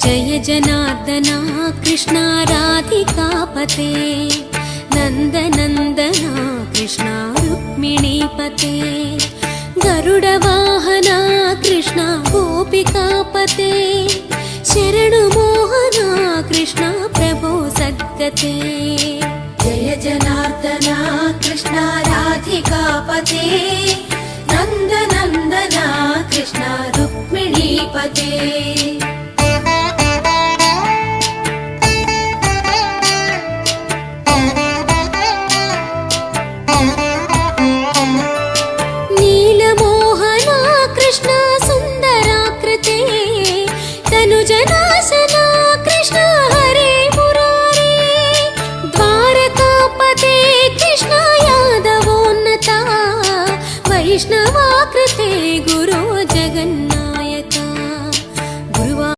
जय जनार्दना कृष्णा राधिकापते नन्दनन्दना कृष्णा रुक्मिणीपते गरुडवाहना कृष्णा गोपिकापते शरणुमोहना कृष्णा प्रभो सद्गते जय जनार्दना कृष्णा राधिकापते नन्दनन्दना कृष्णा रुक्मिणीपते नीलमोहना कृष्णा सुन्दराकृते तनुजना